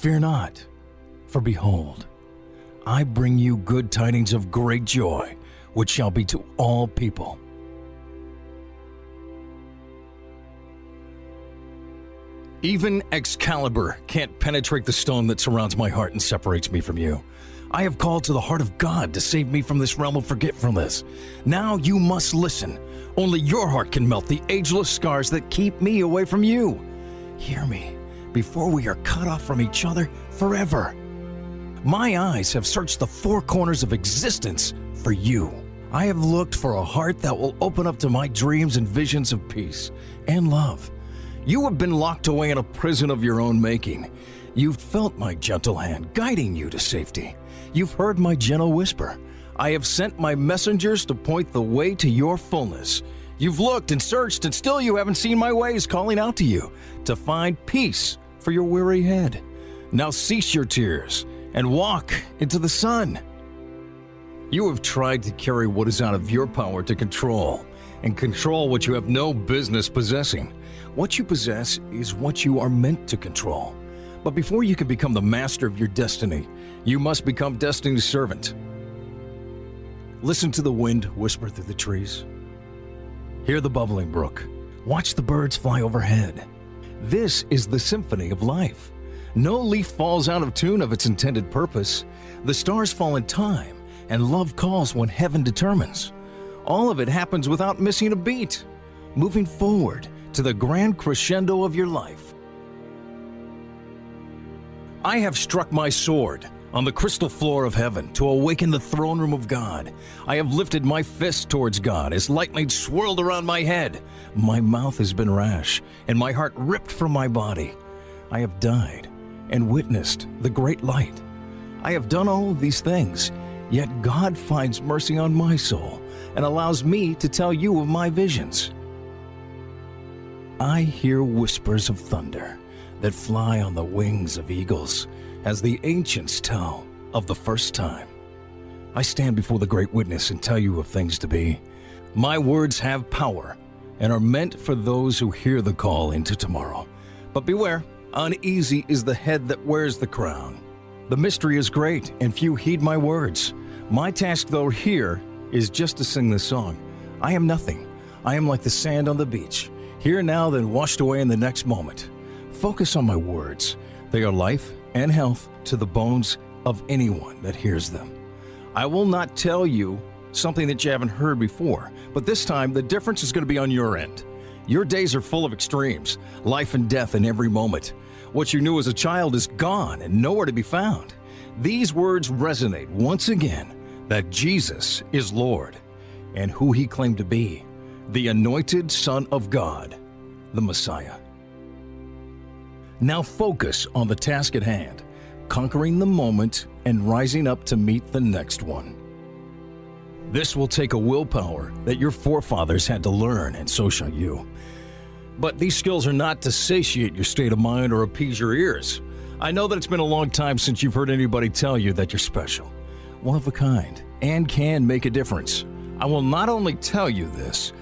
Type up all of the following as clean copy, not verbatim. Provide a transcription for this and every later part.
Fear not, for behold, I bring you good tidings of great joy, which shall be to all people. Even Excalibur can't penetrate the stone that surrounds my heart and separates me from you. I have called to the heart of God to save me from this realm of forgetfulness. Now you must listen. Only your heart can melt the ageless scars that keep me away from you. Hear me before we are cut off from each other forever. My eyes have searched the four corners of existence for you. I have looked for a heart that will open up to my dreams and visions of peace and love. You have been locked away in a prison of your own making. You've felt my gentle hand guiding you to safety. You've heard my gentle whisper. I have sent my messengers to point the way to your fullness. You've looked and searched, and still you haven't seen my ways calling out to you to find peace for your weary head. Now cease your tears and walk into the sun. You have tried to carry what is out of your power to control, and control what you have no business possessing. What you possess is what you are meant to control. But before you can become the master of your destiny, you must become destiny's servant. Listen to the wind whisper through the trees. Hear the bubbling brook. Watch the birds fly overhead. This is the symphony of life. No leaf falls out of tune of its intended purpose. The stars fall in time, and love calls when heaven determines. All of it happens without missing a beat, moving forward to the grand crescendo of your life. I have struck my sword on the crystal floor of heaven to awaken the throne room of God. I have lifted my fist towards God as lightning swirled around my head. My mouth has been rash, and my heart ripped from my body. I have died and witnessed the great light. I have done all of these things, yet God finds mercy on my soul and allows me to tell you of my visions. I hear whispers of thunder that fly on the wings of eagles as the ancients tell of the first time. I stand before the great witness and tell you of things to be. My words have power and are meant for those who hear the call into tomorrow. But beware, uneasy is the head that wears the crown. The mystery is great, and few heed my words. My task, though, here is just to sing this song. I am nothing. I am like the sand on the beach, here now then washed away in the next moment. Focus on my words. They are life and health to the bones of anyone that hears them. I will not tell you something that you haven't heard before, but this time the difference is going to be on your end. Your days are full of extremes, life and death in every moment. What you knew as a child is gone and nowhere to be found. These words resonate once again that Jesus is Lord and who he claimed to be, the anointed Son of God, the Messiah. Now focus on the task at hand, conquering the moment and rising up to meet the next one. This will take a willpower that your forefathers had to learn, and so shall you. But these skills are not to satiate your state of mind or appease your ears. I know that it's been a long time since you've heard anybody tell you that you're special, one of a kind, and can make a difference. I will not only tell you this,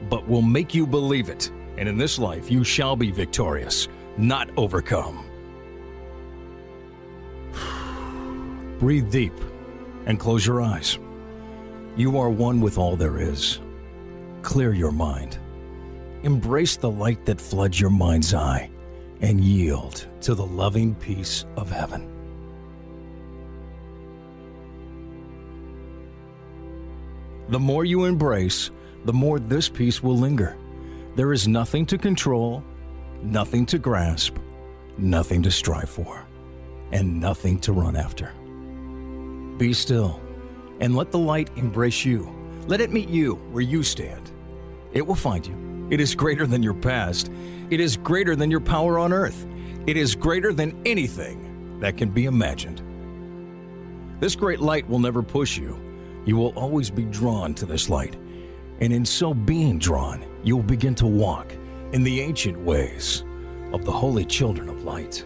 but will make you believe it. And in this life, you shall be victorious, not overcome. Breathe deep and close your eyes. You are one with all there is. Clear your mind. Embrace the light that floods your mind's eye and yield to the loving peace of heaven. The more you embrace, the more this peace will linger. There is nothing to control, nothing to grasp, nothing to strive for, and nothing to run after. Be still and let the light embrace you. Let it meet you where you stand. It will find you. It is greater than your past. It is greater than your power on earth. It is greater than anything that can be imagined. This great light will never push you. You will always be drawn to this light. And in so being drawn, you will begin to walk in the ancient ways of the holy children of light.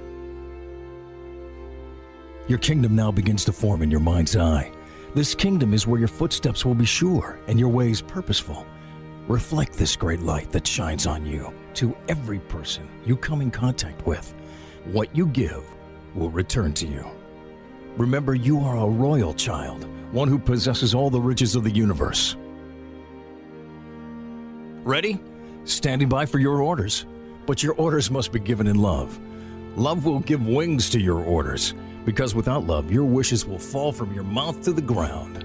Your kingdom now begins to form in your mind's eye. This kingdom is where your footsteps will be sure and your ways purposeful. Reflect this great light that shines on you to every person you come in contact with. What you give will return to you. Remember, you are a royal child, one who possesses all the riches of the universe. Ready? Standing by for your orders. But your orders must be given in love. Love will give wings to your orders, because without love, your wishes will fall from your mouth to the ground.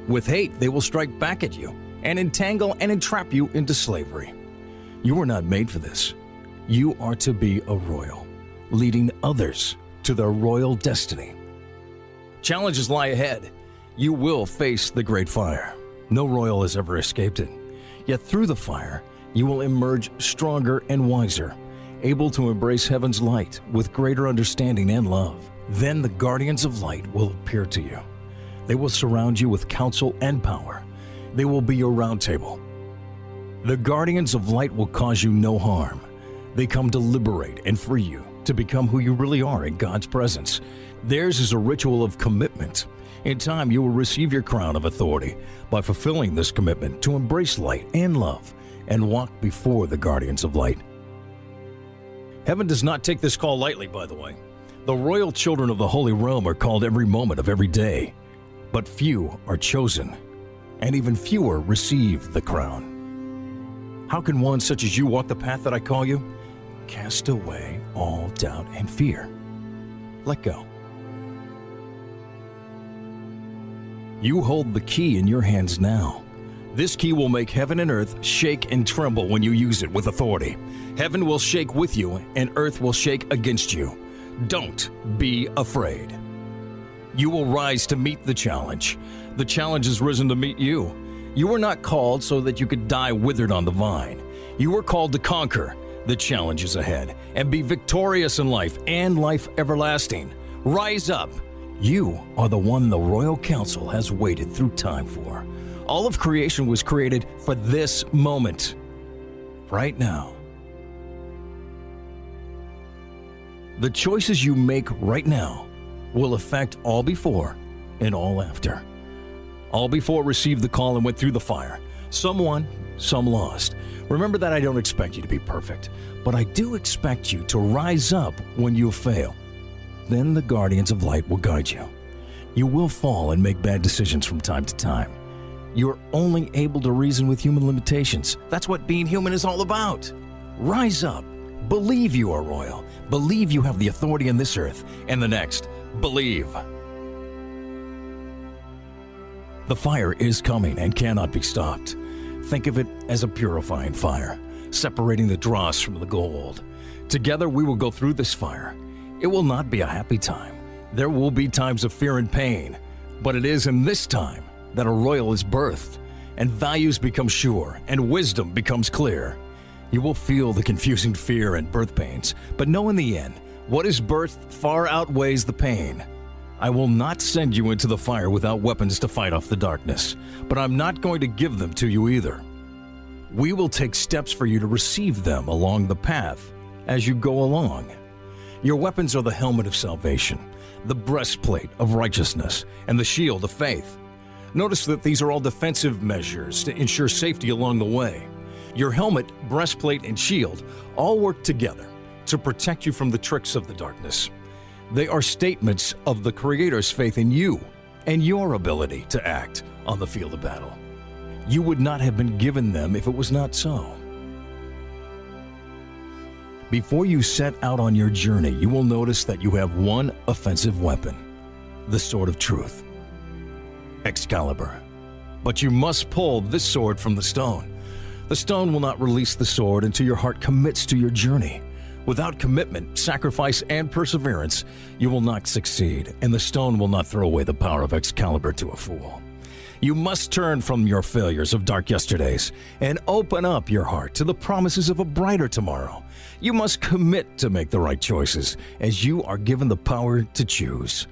With hate, they will strike back at you and entangle and entrap you into slavery. You were not made for this. You are to be a royal, leading others to their royal destiny. Challenges lie ahead. You will face the great fire. No royal has ever escaped it. Yet through the fire, you will emerge stronger and wiser, able to embrace heaven's light with greater understanding and love. Then the guardians of light will appear to you. They will surround you with counsel and power. They will be your round table. The guardians of light will cause you no harm. They come to liberate and free you to become who you really are in God's presence. Theirs is a ritual of commitment. In time, you will receive your crown of authority by fulfilling this commitment to embrace light and love and walk before the guardians of light. Heaven does not take this call lightly, by the way. The royal children of the Holy Realm are called every moment of every day, but few are chosen, and even fewer receive the crown. How can one such as you walk the path that I call you? Cast away all doubt and fear. Let go. You hold the key in your hands now. This key will make heaven and earth shake and tremble when you use it with authority. Heaven will shake with you, and earth will shake against you. Don't be afraid. You will rise to meet the challenge. The challenge has risen to meet you. You were not called so that you could die withered on the vine. You were called to conquer the challenges ahead and be victorious in life and life everlasting. Rise up. You are the one the Royal Council has waited through time for. All of creation was created for this moment, right now. The choices you make right now will affect all before and all after. All before received the call and went through the fire. Some won, some lost. Remember that I don't expect you to be perfect, but I do expect you to rise up when you fail. Then the guardians of light will guide you. You will fall and make bad decisions from time to time. You're only able to reason with human limitations. That's what being human is all about. Rise up. Believe you are royal. Believe you have the authority in this earth and the next. Believe. The fire is coming and cannot be stopped. Think of it as a purifying fire, separating the dross from the gold. Together we will go through this fire. It will not be a happy time. There will be times of fear and pain, but it is in this time that a royal is birthed, and values become sure, and wisdom becomes clear. You will feel the confusing fear and birth pains, but know in the end, what is birthed far outweighs the pain. I will not send you into the fire without weapons to fight off the darkness, but I'm not going to give them to you either. We will take steps for you to receive them along the path as you go along. Your weapons are the helmet of salvation, the breastplate of righteousness, and the shield of faith. Notice that these are all defensive measures to ensure safety along the way. Your helmet, breastplate, and shield all work together to protect you from the tricks of the darkness. They are statements of the Creator's faith in you and your ability to act on the field of battle. You would not have been given them if it was not so. Before you set out on your journey, you will notice that you have one offensive weapon, the sword of truth, Excalibur. But you must pull this sword from the stone. The stone will not release the sword until your heart commits to your journey. Without commitment, sacrifice, and perseverance, you will not succeed, and the stone will not throw away the power of Excalibur to a fool. You must turn from your failures of dark yesterdays and open up your heart to the promises of a brighter tomorrow. You must commit to make the right choices, as you are given the power to choose.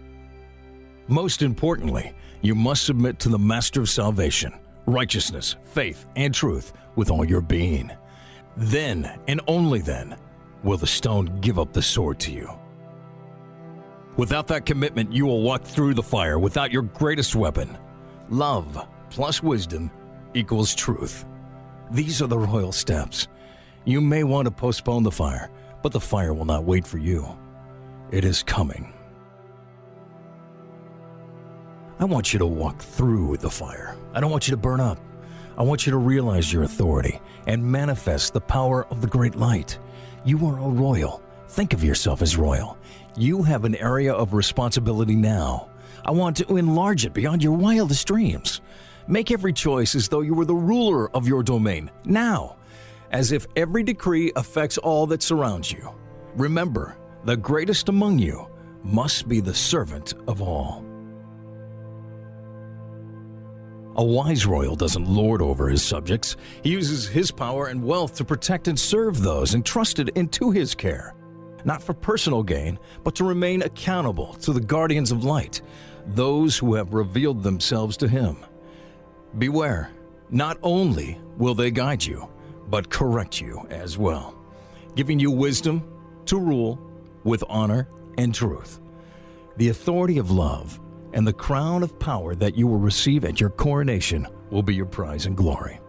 Most importantly, you must submit to the Master of salvation, righteousness, faith, and truth with all your being. Then, and only then, will the stone give up the sword to you. Without that commitment, you will walk through the fire without your greatest weapon. Love plus wisdom equals truth. These are the royal steps. You may want to postpone the fire, but the fire will not wait for you. It is coming. I want you to walk through the fire. I don't want you to burn up. I want you to realize your authority and manifest the power of the great light. You are a royal. Think of yourself as royal. You have an area of responsibility now. I want to enlarge it beyond your wildest dreams. Make every choice as though you were the ruler of your domain now, as if every decree affects all that surrounds you. Remember, the greatest among you must be the servant of all. A wise royal doesn't lord over his subjects. He uses his power and wealth to protect and serve those entrusted into his care, not for personal gain, but to remain accountable to the guardians of light, those who have revealed themselves to him. Beware, not only will they guide you, but correct you as well, giving you wisdom to rule with honor and truth. The authority of love and the crown of power that you will receive at your coronation will be your prize and glory.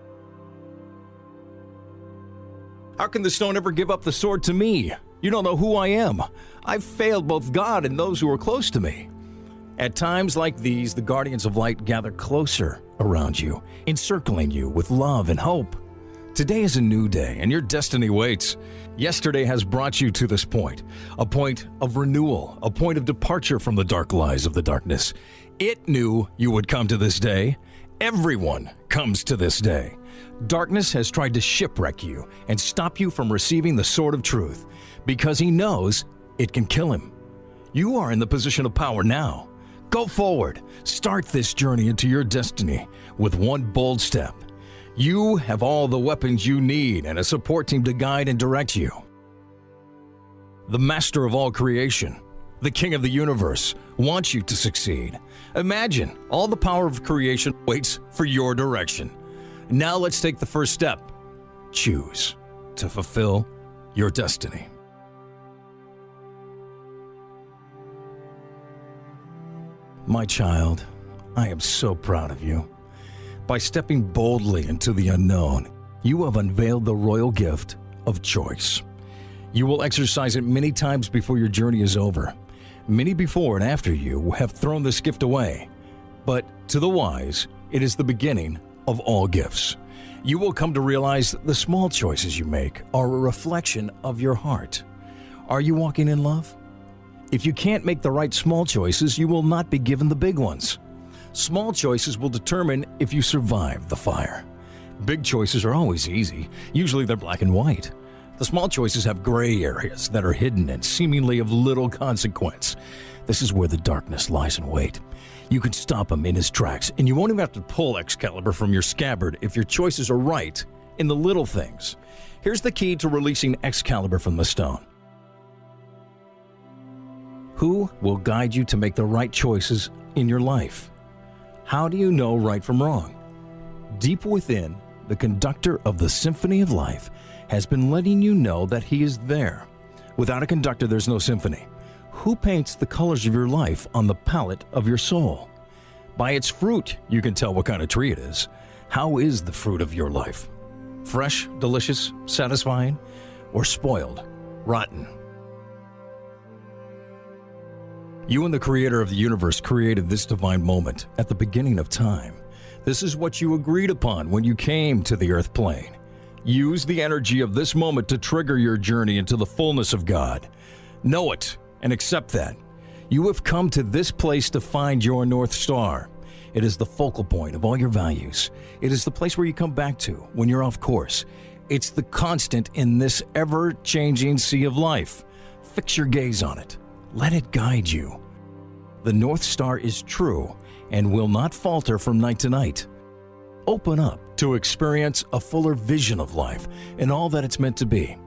How can the stone ever give up the sword to me? You don't know who I am. I've failed both God and those who are close to me. At times like these, the guardians of light gather closer around you, encircling you with love and hope. Today is a new day, and your destiny waits. Yesterday has brought you to this point, a point of renewal, a point of departure from the dark lies of the darkness. It knew you would come to this day. Everyone comes to this day. Darkness has tried to shipwreck you and stop you from receiving the sword of truth, because he knows it can kill him. You are in the position of power now. Go forward. Start this journey into your destiny with one bold step. You have all the weapons you need and a support team to guide and direct you. The master of all creation, the king of the universe, wants you to succeed. Imagine all the power of creation waits for your direction. Now let's take the first step. Choose to fulfill your destiny. My child, I am so proud of you. By stepping boldly into the unknown, you have unveiled the royal gift of choice. You will exercise it many times before your journey is over. Many before and after you have thrown this gift away. But to the wise, it is the beginning of all gifts. You will come to realize that the small choices you make are a reflection of your heart. Are you walking in love? If you can't make the right small choices, you will not be given the big ones. Small choices will determine if you survive the fire. Big choices are always easy. Usually they're black and white. The small choices have gray areas that are hidden and seemingly of little consequence. This is where the darkness lies in wait. You can stop him in his tracks, and you won't even have to pull Excalibur from your scabbard if your choices are right in the little things. Here's the key to releasing Excalibur from the stone. Who will guide you to make the right choices in your life? How do you know right from wrong? Deep within, the conductor of the symphony of life has been letting you know that he is there. Without a conductor, there's no symphony. Who paints the colors of your life on the palette of your soul? By its fruit, you can tell what kind of tree it is. How is the fruit of your life? Fresh, delicious, satisfying, or spoiled, rotten? You and the Creator of the universe created this divine moment at the beginning of time. This is what you agreed upon when you came to the earth plane. Use the energy of this moment to trigger your journey into the fullness of God. Know it and accept that. You have come to this place to find your North Star. It is the focal point of all your values. It is the place where you come back to when you're off course. It's the constant in this ever-changing sea of life. Fix your gaze on it. Let it guide you. The North Star is true and will not falter from night to night. Open up to experience a fuller vision of life and all that it's meant to be.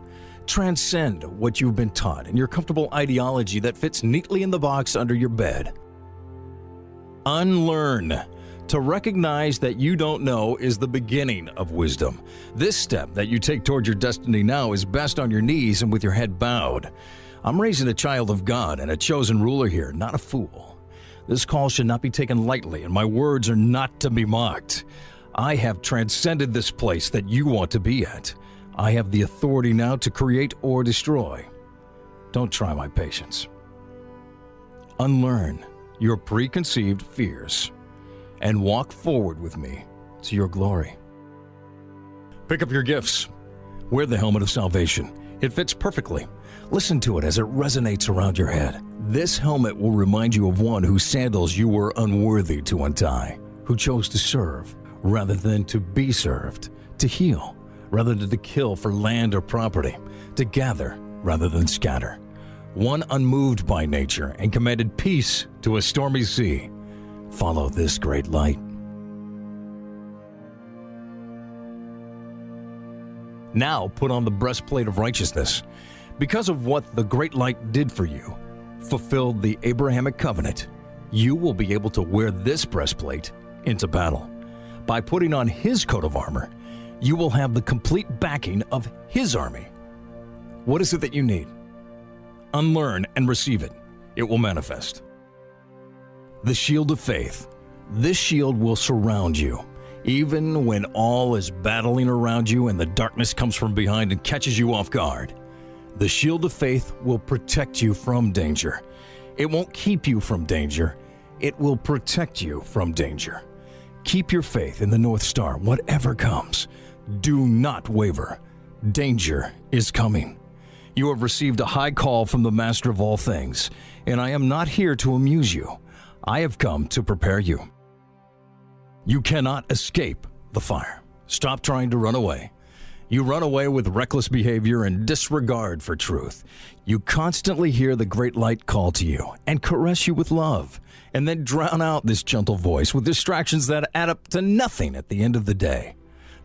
Transcend what you've been taught and your comfortable ideology that fits neatly in the box under your bed. Unlearn. To recognize that you don't know is the beginning of wisdom. This step that you take toward your destiny now is best on your knees and with your head bowed. I'm raising a child of God and a chosen ruler here, not a fool. This call should not be taken lightly, and my words are not to be mocked. I have transcended this place that you want to be at. I have the authority now to create or destroy. Don't try my patience. Unlearn. your preconceived fears and walk forward with me to your glory. Pick up your gifts. Wear the helmet of salvation. It fits perfectly. Listen to it as it resonates around your head. This helmet will remind you of one whose sandals you were unworthy to untie, who chose to serve rather than to be served, to heal rather than to kill for land or property, to gather rather than scatter. One unmoved by nature and commanded peace to a stormy sea. Follow this great light. Now put on the breastplate of righteousness. Because of what the great light did for you, fulfilled the Abrahamic covenant, you will be able to wear this breastplate into battle. By putting on his coat of armor, you will have the complete backing of his army. What is it that you need? Unlearn and receive it. It will manifest. The shield of faith. This shield will surround you, even when all is battling around you and the darkness comes from behind and catches you off guard. The shield of faith will protect you from danger. It won't keep you from danger. It will protect you from danger. Keep your faith in the North Star, whatever comes. Do not waver. Danger is coming. You have received a high call from the Master of all things, and I am not here to amuse you. I have come to prepare you. You cannot escape the fire. Stop trying to run away. You run away with reckless behavior and disregard for truth. You constantly hear the great light call to you and caress you with love, and then drown out this gentle voice with distractions that add up to nothing at the end of the day.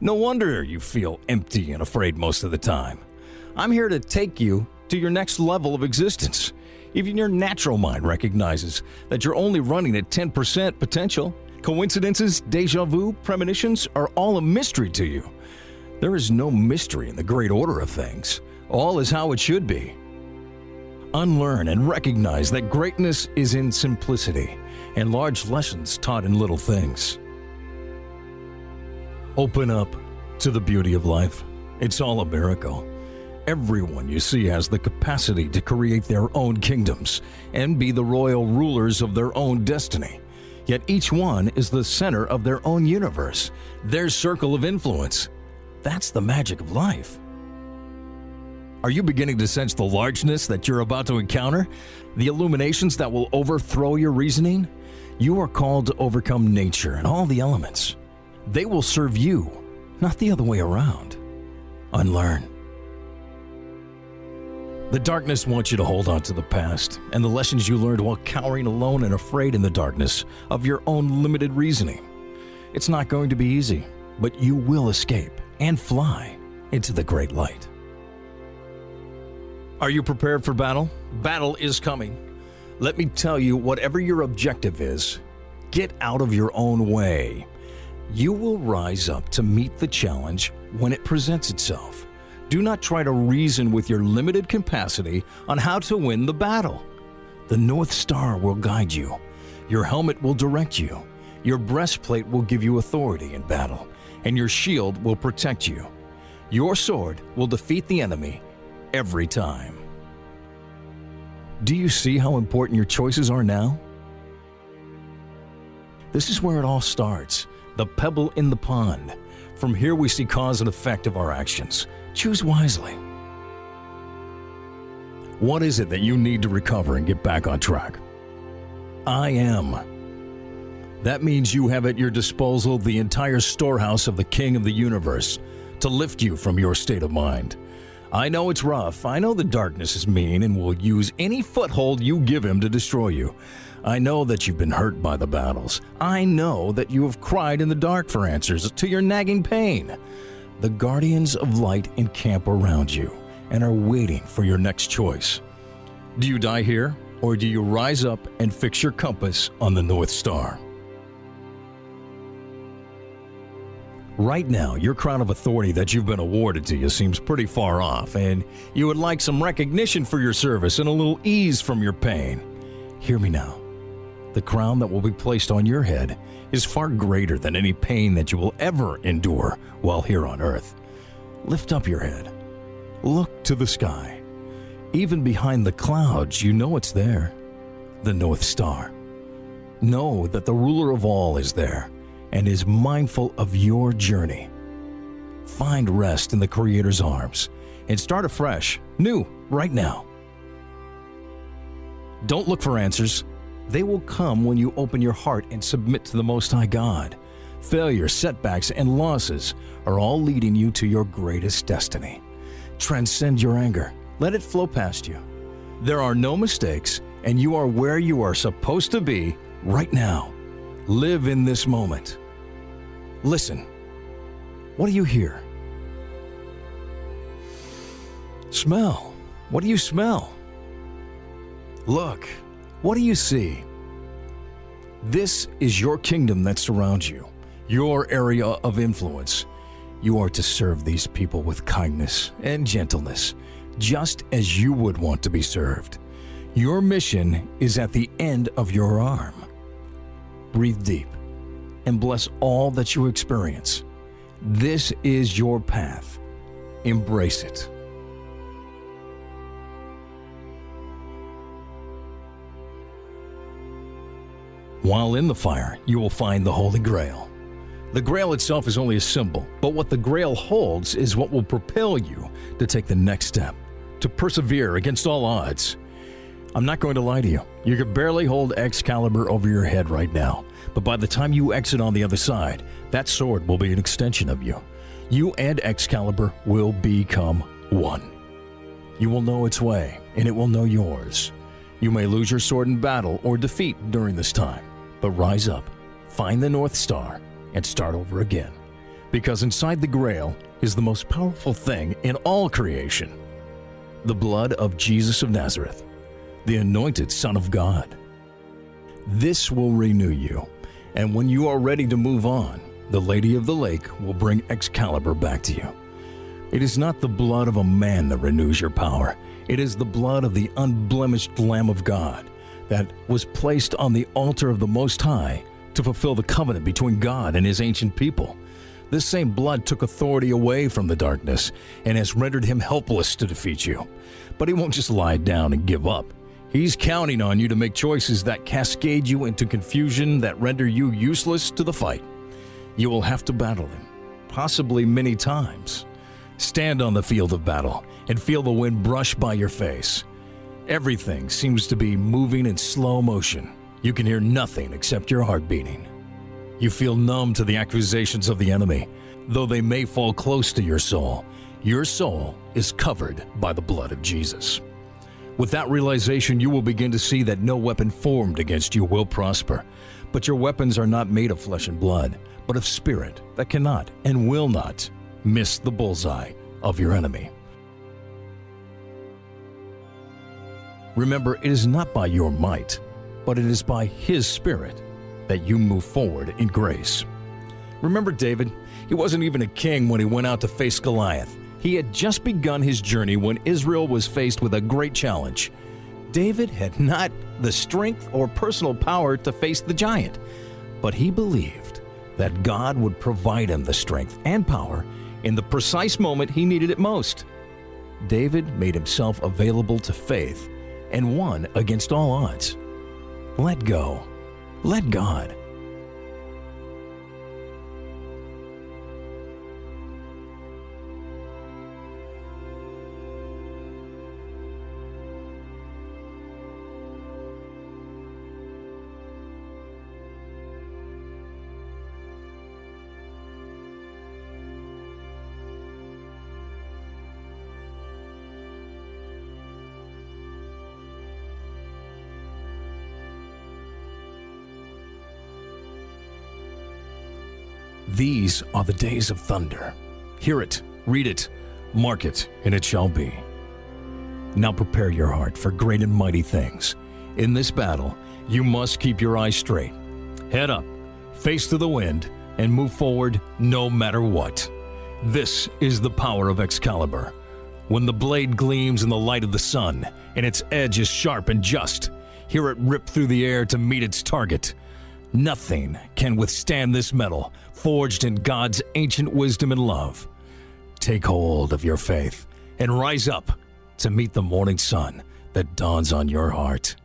No wonder you feel empty and afraid most of the time. I'm here to take you to your next level of existence. Even your natural mind recognizes that you're only running at 10% potential. Coincidences, deja vu, premonitions are all a mystery to you. There is no mystery in the great order of things. All is how it should be. Unlearn and recognize that greatness is in simplicity and large lessons taught in little things. Open up to the beauty of life. It's all a miracle. Everyone you see has the capacity to create their own kingdoms and be the royal rulers of their own destiny. Yet each one is the center of their own universe, their circle of influence. That's the magic of life. Are you beginning to sense the largeness that you're about to encounter? The illuminations that will overthrow your reasoning? You are called to overcome nature and all the elements. They will serve you, not the other way around. Unlearn. The darkness wants you to hold on to the past and the lessons you learned while cowering alone and afraid in the darkness of your own limited reasoning. It's not going to be easy, but you will escape and fly into the great light. Are you prepared for battle? Battle is coming. Let me tell you, whatever your objective is, get out of your own way. You will rise up to meet the challenge when it presents itself. Do not try to reason with your limited capacity on how to win the battle. The North Star will guide you. Your helmet will direct you. Your breastplate will give you authority in battle, and your shield will protect you. Your sword will defeat the enemy every time. Do you see how important your choices are now? This is where it all starts, the pebble in the pond. From here we see cause and effect of our actions. Choose wisely. What is it that you need to recover and get back on track? I am. That means you have at your disposal the entire storehouse of the King of the universe to lift you from your state of mind. I know it's rough. I know the darkness is mean and will use any foothold you give him to destroy you. I know that you've been hurt by the battles. I know that you have cried in the dark for answers to your nagging pain. The guardians of light encamp around you and are waiting for your next choice. Do you die here, or do you rise up and fix your compass on the North Star? Right now, your crown of authority that you've been awarded to you seems pretty far off, and you would like some recognition for your service and a little ease from your pain. Hear me now. The crown that will be placed on your head is far greater than any pain that you will ever endure while here on earth. Lift up your head. Look to the sky. Even behind the clouds, you know it's there. The North Star. Know that the ruler of all is there and is mindful of your journey. Find rest in the Creator's arms and start afresh, new, right now. Don't look for answers. They will come when you open your heart and submit to the Most High God. Failure, setbacks, and losses are all leading you to your greatest destiny. Transcend your anger. Let it flow past you. There are no mistakes, and you are where you are supposed to be right now. Live in this moment. Listen. What do you hear? Smell. What do you smell? Look. What do you see? This is your kingdom that surrounds you, your area of influence. You are to serve these people with kindness and gentleness, just as you would want to be served. Your mission is at the end of your arm. Breathe deep and bless all that you experience. This is your path. Embrace it. While in the fire, you will find the Holy Grail. The Grail itself is only a symbol, but what the Grail holds is what will propel you to take the next step, to persevere against all odds. I'm not going to lie to you. You could barely hold Excalibur over your head right now, but by the time you exit on the other side, that sword will be an extension of you. You and Excalibur will become one. You will know its way, and it will know yours. You may lose your sword in battle or defeat during this time, but rise up, find the North Star, and start over again. Because inside the Grail is the most powerful thing in all creation: the blood of Jesus of Nazareth, the anointed Son of God. This will renew you, and when you are ready to move on, the Lady of the Lake will bring Excalibur back to you. It is not the blood of a man that renews your power. It is the blood of the unblemished Lamb of God that was placed on the altar of the Most High to fulfill the covenant between God and His ancient people. This same blood took authority away from the darkness and has rendered him helpless to defeat you. But He won't just lie down and give up. He's counting on you to make choices that cascade you into confusion that render you useless to the fight. You will have to battle Him, possibly many times. Stand on the field of battle and feel the wind brush by your face. Everything seems to be moving in slow motion. You can hear nothing except your heart beating. You feel numb to the accusations of the enemy. Though they may fall close to your soul is covered by the blood of Jesus. With that realization, you will begin to see that no weapon formed against you will prosper. But your weapons are not made of flesh and blood, but of spirit that cannot and will not miss the bullseye of your enemy. Remember, it is not by your might, but it is by His Spirit that you move forward in grace. Remember David? He wasn't even a king when he went out to face Goliath. He had just begun his journey when Israel was faced with a great challenge. David had not the strength or personal power to face the giant, but he believed that God would provide him the strength and power in the precise moment he needed it most. David made himself available to faith and won against all odds. Let go. Let God. These are the days of thunder. Hear it, read it, mark it, and it shall be. Now prepare your heart for great and mighty things. In this battle, you must keep your eyes straight, head up, face to the wind, and move forward no matter what. This is the power of Excalibur. When the blade gleams in the light of the sun, and its edge is sharp and just, hear it rip through the air to meet its target. Nothing can withstand this metal, forged in God's ancient wisdom and love. Take hold of your faith and rise up to meet the morning sun that dawns on your heart.